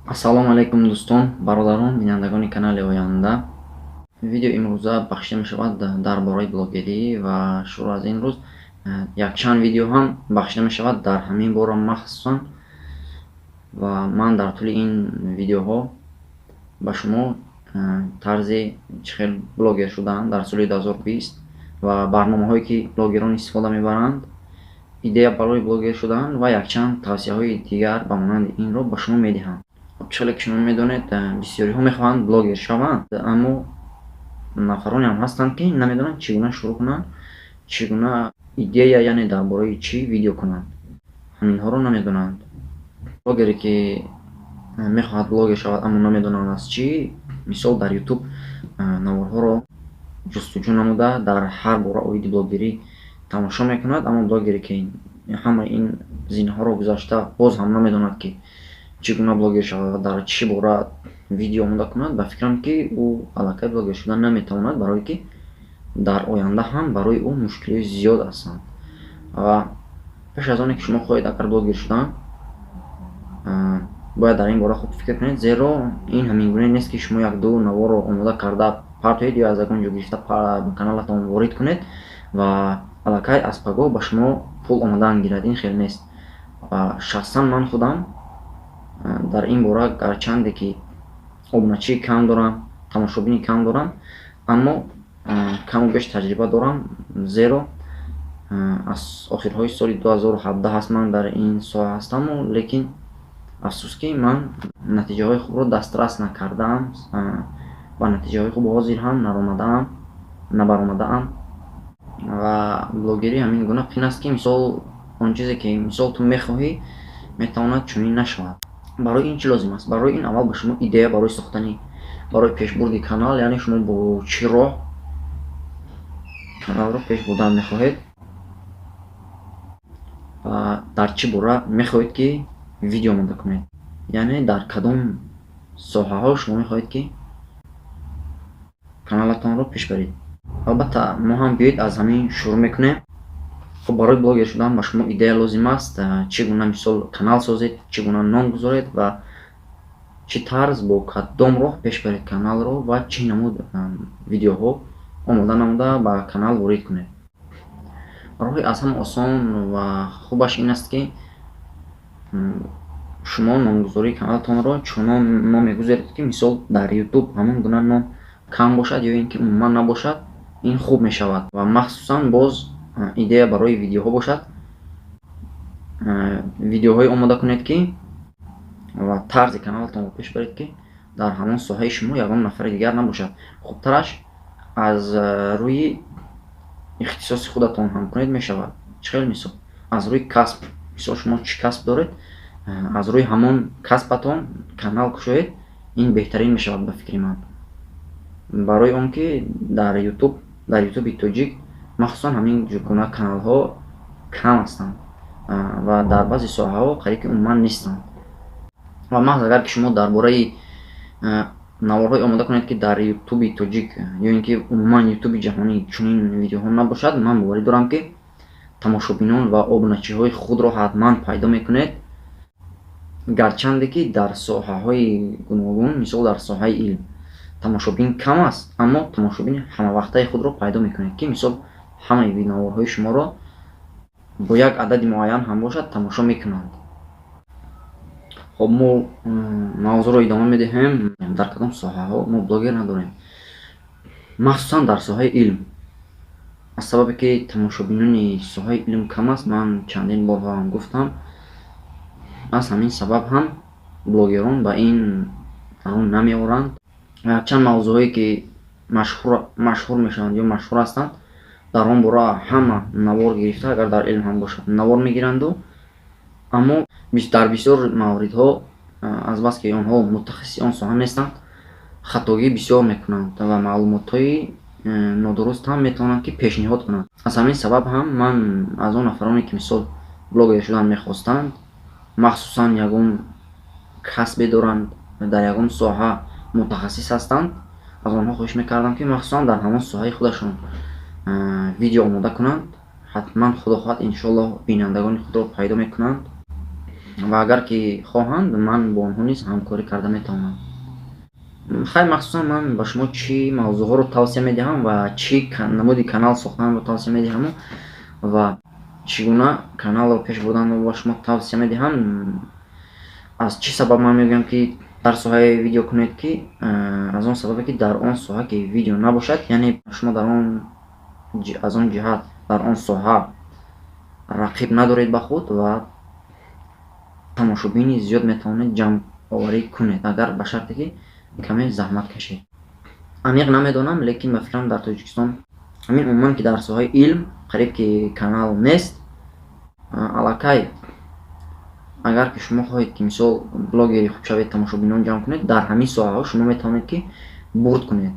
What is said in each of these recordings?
ассалому алайкум дӯстон, бародарон, бинандагони канали оянда. Видео имрӯза бахшида мешавад дар барои блогерӣ ва шуруъ аз ин рӯз якчанд видео ҳам бахшида мешавад дар ҳамин бора махсусан. Ва ман дар тӯли ин видеоҳо ба шумо тарзи чӣ хел блогер шудан дар соли 2020 ва барномаҳое ки блогерон истифода мебаранд, идея барои блогер шудан ва якчанд тавсияҳои дигар ба монанди инро ба шумо медиҳам. Челе ки шумо медонед, бисёриҳо мехоҳанд блогер шаванд, аммо нафароне ҳам ҳастанд ки намедонанд чӣ гуна шурӯъ кунанд, чӣ гуна идея, яъне дар бораи чӣ видео кунанд. Ҳаминҳоро намедонанд. Блогере ки мехоҳад блогер шавад, аммо намедонад аз чӣ, мисол дар ютуб наворҳоро ҷустуҷӯ намуда дар ҳар бора оиди блогерӣ тамошо мекунад, аммо блогере ки ҳамаи ин зинаҳоро гузашта боз ҳам намедонад ки чӣ гуна блогер шавад, дар чӣ бора видео омода кунад, ба фикрам ки ӯ аллакай блогер шудан наметавонад, барое ки дар оянда ҳам барои ӯ мушкилиҳои зиёд ҳастанд. Ва пеш аз оне ки шумо хоҳед агар блогер шудан, бояд дар ин бора хуб фикр кунед, зеро ин ҳамин гуна нест ки шумо як-ду наворро омода карда партоед ё аз ягон ҷо гирифта ба каналатон ворид кунед ва аллакай аз пагоҳ ба шумо пул омадан гирад. Ин хел нест. Ва шахсан ман худам дар ин бора гарчанде ки обуначии кам дорам, тамошобини кам дорам, аммо каму беш таҷриба дорам, зеро аз охирҳои соли 2017 ҳаст ман дар ин соҳа ҳастаму, лекин афсус ки ман натиҷаҳои хубро дастрас накардаам, ба натиҷаҳои хуб ҳозир ҳам набаромадаам. Ва блогерӣ ҳамин гуна қин аст ки мисол он чизе ки мисол ту мехоҳӣ, метавонад чунин нашавад. Барои ин чӣ лозим аст? Барои ин аввал ба шумо идея барои сохтани, барои пешбурди канал, яъне шумо бо чӣ роҳ каналро пеш бурдан мехоҳед ва дар чӣ бора мехоҳед ки видео омода кунед, яъне дар кадом соҳаҳо шумо мехоҳед ки каналатонро пеш баред. Албатта мо ҳам биёед аз ҳамин шурӯъ мекунем. Хуб, барои блогер шудан ба шумо идея лозим аст, чӣ гуна мисол канал созед, чӣ гуна ном гузоред ва чӣ тарз, бо кадом роҳ пеш баред каналро ва чӣ намуд видеоҳо омода намуда ба канал ворид кунед. Роҳи аз ҳама осон ва хубаш ин аст ки шумо номгузории каналатонро чунон ном мегузоред ки мисол дар ютуб ҳамон гуна ном кам бошад ё ин ки умуман набошад, ин хуб мешавад. Ва махсусан боз идея барои видеоҳо бошад, видеоҳое омода кунед ки ва тарзи каналатонро пеш баред ки дар ҳамон соҳаи шумо ягон нафари дигар набошад. Хубтараш аз рӯи ихтисоси худатон ҳам кунед мешавад. Чӣ хел мисол? Аз рӯи касб, мисол шумо чӣ касб доред, аз рӯи ҳамон касбатон канал кушоед, ин беҳтарин мешавад ба фикри ман. Барои он ки дар ютуби тоҷик махсусан ҳамин гуна каналҳо кам ҳастанд ва дар баъзе соҳаҳо қариб ки умуман нестанд. Ва маҳз агар ки шумо дар бораи наворҳое омода кунед ки дар ютуби тоҷик ё ин ки умуман ютуби ҷаҳонӣ чунин видеоҳо набошад, ман боварӣ дорам ки тамошобинон ва обуначиҳои худро ҳатман пайдо мекунед, гарчанде ки дар соҳаҳои гуногун, мисол дар соҳаи илм тамошобин кам аст, аммо тамошобини ҳамавақтаи худро пайдо мекунед ки мисол ҳамаи наворҳои шуморо бо як адади муайян ҳам бошад тамошо мекунанд. Хоб, мо мавзӯъро идома медиҳем. Дар кадом соҳаҳо мо блогер надорем, махсусан дар соҳаи илм. аз сабабе ки тамошобинони соҳаи илм кам аст, ман чандин борҳо ҳам гуфтам, аз ҳамин сабаб ҳам блогерон ба ин рӯ намеоранд. Якчанд мавзӯъҳое ки машҳур мешаванд ё машҳур ҳастанд, дар он бора ҳама навор гирифта, агар дар илм ҳам бошад навор мегиранду, аммо дар бисёр мавридҳо азбаски онҳо мутахассиси он соҳа нестанд, хатогӣ бисёр мекунанд ва маълумотҳои нодуруст ҳам метавонанд ки пешниҳод кунанд. Аз ҳамин сабаб ҳам ман аз он нафароне ки мисол блогер шудан мехостанд, махсусан ягон касбе доранд, дар ягон соҳа мутахассис ҳастанд, аз онҳо хоҳиш мекардам ки махсусан дар ҳамон соҳаи худашон видео омода кунанд. ҳатман худо хоҳад иншоаллоҳ бинандагони худро пайдо мекунанд. ва агар ки хоҳанд ман бо онҳо низ ҳамкорӣ карда метавонам. Хайр махсусан ман ба шумо чӣ мавзӯъҳоро тавсия медиҳам ва чӣ намуди канал сохтанро тавсия медиҳаму ва чӣ гуна каналро пеш бурданро ба шумо тавсия медиҳам. Аз чӣ сабаб ман мегӯям ки дар соҳаи видео кунед, ки аз он сабабе ки дар он соҳа ки видео набошад, яъне шумо аз он ҷиҳат дар он соҳа рақиб надоред ба худ ва тамошобини зиёд метавонед ҷамъоварӣ кунед, агар ба шарте ки каме заҳмат кашед. Амиқ намедонам, лекин ба фикрам дар Тоҷикистон ҳамин умуман ки дар соҳаи илм қариб ки канал нест. Аллакай агар ки шумо хоҳед ки мисол блогери хуб шавед, тамошобинон ҷамъ кунед, дар ҳамин соҳаҳо шумо метавонед ки бурд кунед.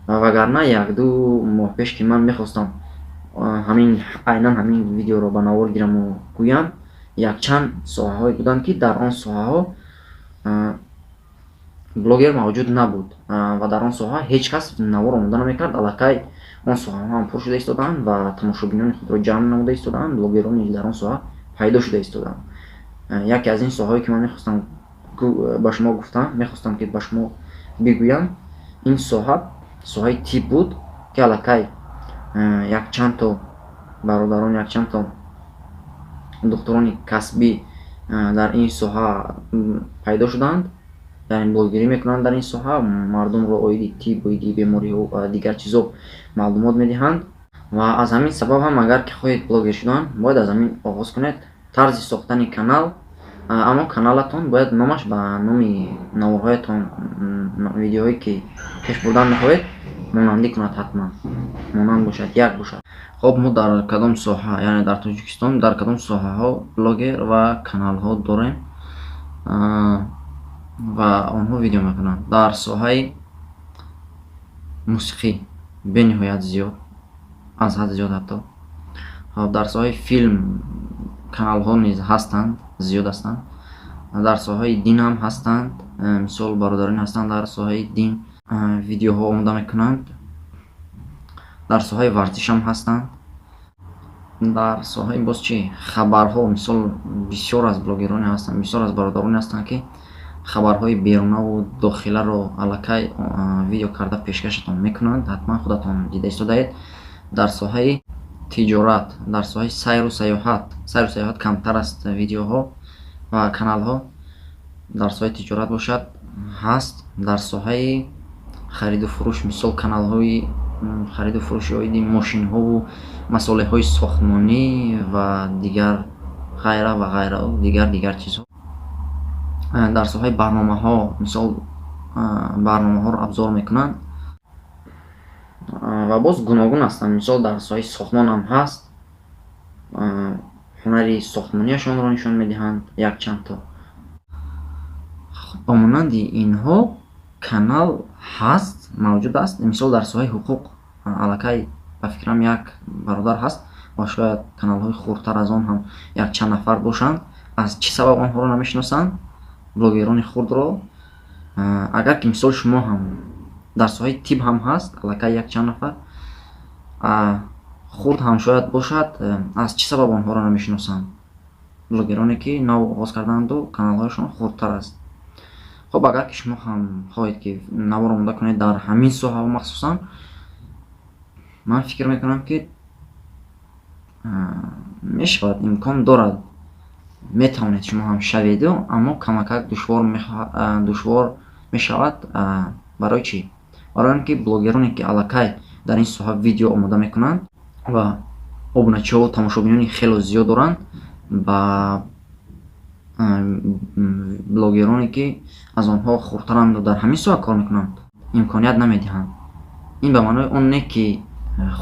Вагарна 1-2 моҳ пеш ки ман мехостам айнан ҳамин видеоро ба навор гираму гӯям, якчанд соҳаҳое буданд ки дар он соҳаҳо блогер мавҷуд набуд ва дар он соҳа ҳеҷ кас навор омода намекард. Аллакай он соҳаҳо ҳам пур шуда истодаанд ва тамошобинони худро ҷамъ намуда истодаанд, блогерони дар он соҳа пайдо шуда истодаанд. Яке аз ин соҳаҳое ки ман мехостам ба шумо гуфтам, мехостам ки ба шумо бигӯям, ин соҳаи тиб буд, ки аллакай якчандто бародарон, якчандто духтурони касбӣ дар ин соҳа пайдо шуданд, яъне блогерӣ мекунанд дар ин соҳа, мардумро оиди тиб, оиди бемориҳо ва дигар чизо маълумот медиҳанд. Ва аз ҳамин сабаб ҳам агар ки хоҳед блогер шудан, бояд аз ҳамин оғоз кунед. Тарзи сохтани канал, аммо каналатон бояд номаш ба номи наворҳоятон, видеоҳое ки пеш бурдан мехоҳед монандӣ кунад, ҳатман монанд бошад, як бошад. Хоб мо дар кадом соҳа, яъне дар Тоҷикистон дар кадом соҳаҳо блогер ва каналҳо дорем ва онҳо видео мекунанд? Дар соҳаи мусиқӣ бениҳоят зиёд, аз ҳад зиёд ҳатто. Дар соҳаи филм каналҳо низ ҳастанд, зиёд ҳастанд. Дар соҳаи дин ҳам ҳастанд, мисол бародарон ҳастанд дар соҳаи дин видеоҳо омода мекунанд. Дар соҳаи варзиш ҳам ҳастанд. Дар соҳаи боз чӣ? Хабарҳо, мисол бисёр аз блогероне ҳастанд, бисёр аз бародароне ҳастанд ки хабарҳои берунаву дохиларо аллакай видео карда пешкашатон мекунанд, ҳатман худатон дида истодаед. Дар соҳаи тиҷорат, дар соҳаи сайру саёҳат камтар аст видеоҳо ва каналҳо. Дар соҳаи тиҷорат бошад ҳаст. Дар соҳаи хариду фурӯш, мисол каналҳои хариду фурӯши оиди мошинҳову масолеҳҳои сохтмонӣ ва дигар ғайра ва ғайра дигар чизҳо. Дар соҳаи барномаҳо, мисол барномаҳоро абзор мекунанд ва боз гуногун ҳастанд. Мисол дар соҳаи сохтмон ҳам ҳаст, ҳунари сохтмонияшонро нишон медиҳанд якчандто. Ба монанди инҳо канал ҳаст, мавҷуд аст. Мисол дар соҳаи ҳуқуқ аллакай ба фикрам як бародар ҳаст ва шояд каналҳои хурдтар аз он ҳам якчанд нафар бошанд. Аз чӣ сабаб онҳоро намешиносанд, блогерони хурдро? Агар ки мисол шумо ҳам дар соҳаи тиб ҳам ҳаст, аллакай якчанд нафар, хурд ҳам шояд бошад, аз чӣ сабаб онҳоро намешиносанд? Блогероне ки нав оғоз кардаанду каналҳояшон хурдтар аст. Хоб агар ки шумо ҳам хоҳед ки навор омода кунед дар ҳамин соҳаҳо махсусан, ман фикр мекунам ки мешавад, имкон дорад, метавонед шумо ҳам шаведу, аммо камакак душвор мешавад. Барои чӣ? Барои он ки блогероне ки аллакай дар ин соҳа видео омода мекунанд ва обуначиҳову тамошобинони хело зиёд доранд, ба блогероне ки аз онҳо хурдтаранду дар ҳамин соҳа кор мекунанд имконият намедиҳанд. Ин ба маънои он не ки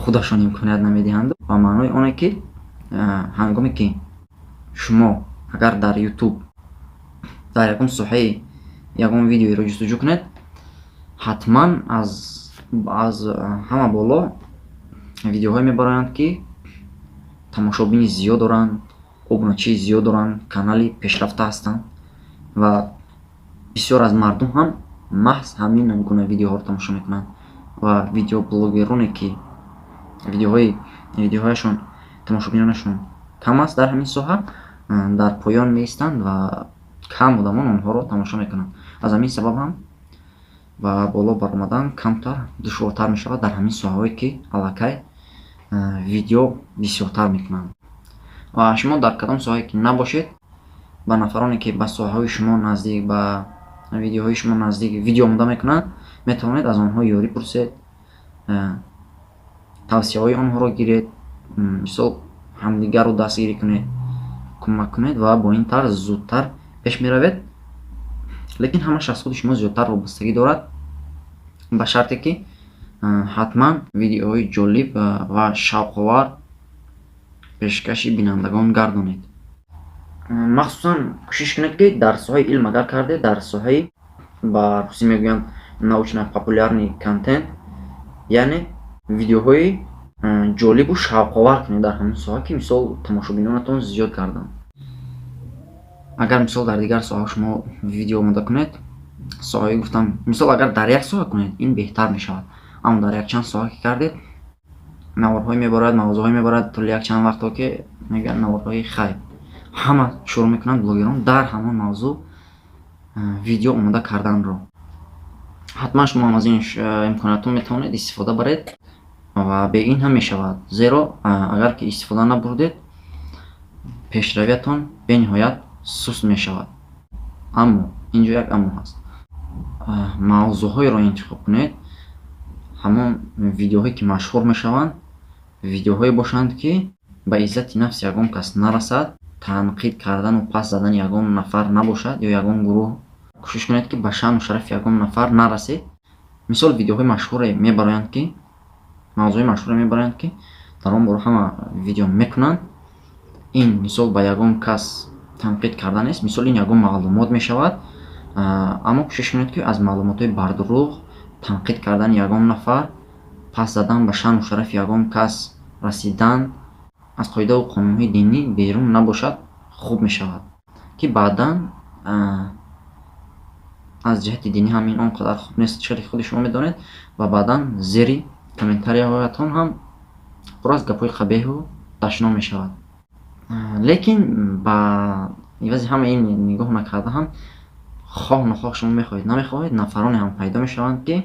худашон имконият намедиҳанд, ба маънои оне ки ҳангоме ки шумо агар дар ютуб дар ягон соҳаи ягон видеоиро ҷустуҷӯ кунед, ҳатман аз ҳама боло видеоҳое мебароянд ки тамошобини зиёд доранд, обуначии зиёд доранд, канали пешрафта ҳастанд ва бисёр аз мардум ҳам маҳз ҳамин гуна видеоҳоро тамошо мекунанд. Ва видеоблогероне ки видеоҳояшон тамошобинонашон кам аст дар ҳамин соҳа, дар поён меистанд ва кам одамон онҳоро тамошо мекунанд. аз ҳамин сабаб ҳам ба боло баромадан камтар душвортар мешавад дар ҳамин соҳаҳое ки аллакай видео бисёртар мекунанд. ва шумо дар кадом соҳае ки набошед, ба нафароне ки ба соҳаҳои шумо наздик, ба видеоҳои шумо наздик видео омода мекунанд, метавонед аз онҳо ёрӣ пурсед, тавсияҳои онҳоро гиред, мисол ҳамдигарро дастгирӣ кунед, кӯмак кунед ва бо ин тарз зудтар пеш меравед. лекин ҳамаш аз худи шумо зиёдтар вобастагӣ дорад, ба шарте ки ҳатман видеоҳои ҷолиб ва шавқовар пешкаши бинандагон гардонед. махсусан кӯшиш кунед ки дар соҳаи илм агар кардед, дар соҳаи ба русӣ мегӯянд научно-популярный контент, яъне видеоҳои ҷолибу шавқовар кунед дар ҳамин соҳа, ки мисол тамошобинонатон зиёд гарданд. агар мисол дар дигар соҳа шумо видео омода кунед, соҳаи гуфтам мисол агар дар як соҳа кунед, ин беҳтар мешавад. аммо дар якчанд соҳа ки кардед, наворҳое мебарад, мавзӯъҳое мебарад, тӯли якчанд вақто ки мегӯянд наворҳои хайп, ҳама шурӯъ мекунанд блогерон дар ҳамон мавзӯъ видео омода карданро. ҳатман шумо ҳам аз ин имкониятон метавонед истифода баред ва бе ин ҳам мешавад. Зеро агар ки истифода набурдед, пешравиятон бениҳоят суст мешавад. аммо инҷо як аммо ҳаст. мавзӯъҳоеро интихоб кунед, ҳамон видеоҳое ки машҳур мешаванд, видеоҳое бошанд ки ба иззати нафси ягон кас нарасад, танқид кардану пас задани ягон нафар набошад ё ягон гурӯҳ. кӯшиш кунед ки ба шаъну шарафи ягон нафар нарасед. мисол видеоҳои машҳуре мебароянд ки мавзӯи машҳуре мебароянд ки дар он боро ҳама видео мекунанд. ин мисол ба ягон кас танқид карда нест, мисол ин ягон маълумот мешавад, аммо кӯшиш кунед ки аз маълумотҳои бардурӯғ, танқид кардани ягон нафар, пас задан ба шаъну шарафи ягон кас расидан аз қоидау қонунҳои динӣ берун набошад, хуб мешавад, ки баъдан аз ҷиҳати динӣ ҳам ин он қадар хуб нест, чиқади худи шумо медонед, ва баъдан зери комментарияҳоятон ҳам пур аз гапҳои қабеҳу дашно мешавад. лекин ба ивази ҳама ин нигоҳ накарда ҳам хоҳ нохоҳ шумо мехоҳед намехоҳед, нафароне ҳам пайдо мешаванд ки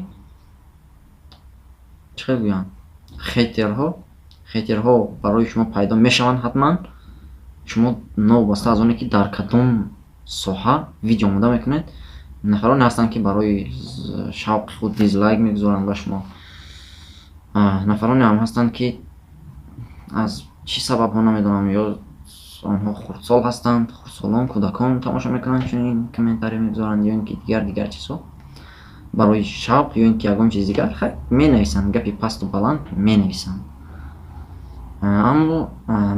чӣ хел гӯянд, хейтерҳо барои шумо пайдо мешаванд. ҳатман шумо новобаста аз оне ки дар кадом соҳа видео омода мекунед, нафароне ҳастанд ки барои шавқи худ дизлайк мегузоранд ба шумо, нафароне ҳам ҳастанд ки аз чӣ сабабҳо намедонам, ё онҳо хурдсол ҳастанд, хурдсолон кӯдакон тамошо мекунанд, чунин комментариё мегузоранд, ё ин ки дигар чизҳо барои шавқ, ё ин ки ягон чизи дигар менависанд, гапи пасту баланд менависанд. аммо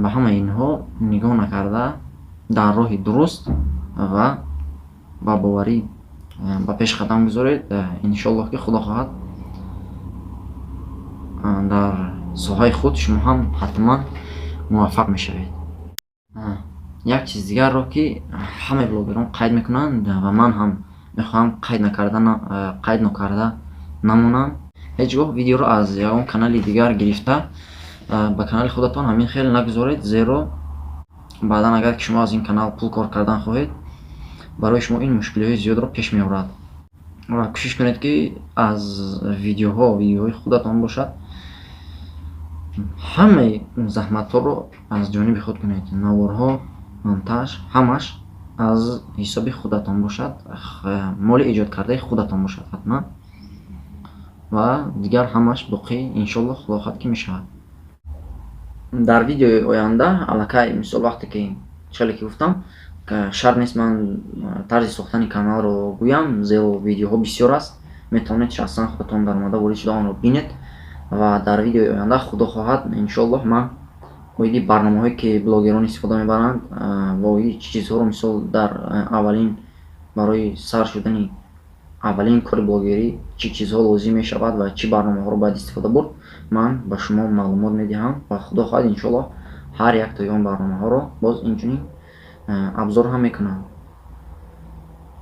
ба ҳама инҳо нигоҳ накарда дар роҳи дуруст ва ба боварӣ ба пеш қадам гузоред. иншоаллоҳ ки худо хоҳад дар соҳаи худ шумо ҳам ҳатман муваффақ мешавед. як чиз дигарро ки ҳамаи блогерон қайд мекунанд ва ман ҳам мехоҳам қайд нокарда намонам, ҳеҷ гоҳ видеоро аз ягон канали дигар гирифта ба канали худатон ҳамин хел нагузоред, зеро баъдан агар ки шумо аз ин канал пул кор кардан хоҳед, барои шумо ин мушкилиҳои зиёдро пеш меорад. ва кӯшиш кунед ки аз видеоҳои худатон бошад, ҳамаи заҳматҳоро аз ҷониби худ кунед, наворҳо, монтаж, ҳамаш аз ҳисоби худатон бошад, моли эҷод кардаи худатон бошад ҳатман, ва дигар ҳамаш боқӣ иншоаллоҳ худо хоҳад ки мешавад. дар видеои оянда аллакай мисол вақте ки чиқале ки гуфтам, шарт нест ман тарзи сохтани каналро гӯям, зеро видеоҳо бисёр аст, метавонед шахсан худатон даромада ворид шуда онро бинед. ва дар видеои оянда худо хоҳад иншоаллоҳ ман оиди барномаҳое ки блогерон истифода мебаранд ва оиди чӣ чизҳоро мисол дар аввалин барои сар шудани аввалин кори блогерӣ чӣ чизҳо лозим мешавад ва чӣ барномаҳоро бояд истифода бурд, ман ба шумо маълумот медиҳам ва худо хоҳад иншоаллоҳ ҳар яктои он барномаҳоро боз инчунин абзор ҳам мекунам.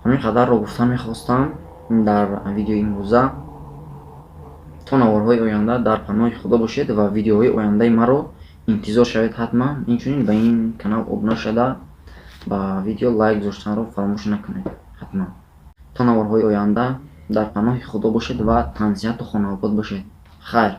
ҳамин қадарро гуфтан мехостам дар видеои имрӯза. то наворҳои оянда дар паноҳи худо бошед ва видеоҳои ояндаи маро интизор шавед ҳатман. инчунин ба ин канал обуна шуда ба видео лайк гузоштанро фаромӯш накунед. ҳатман то наворҳои оянда дар паноҳи худо бошед ва танзияту хонобод бошед. хайр.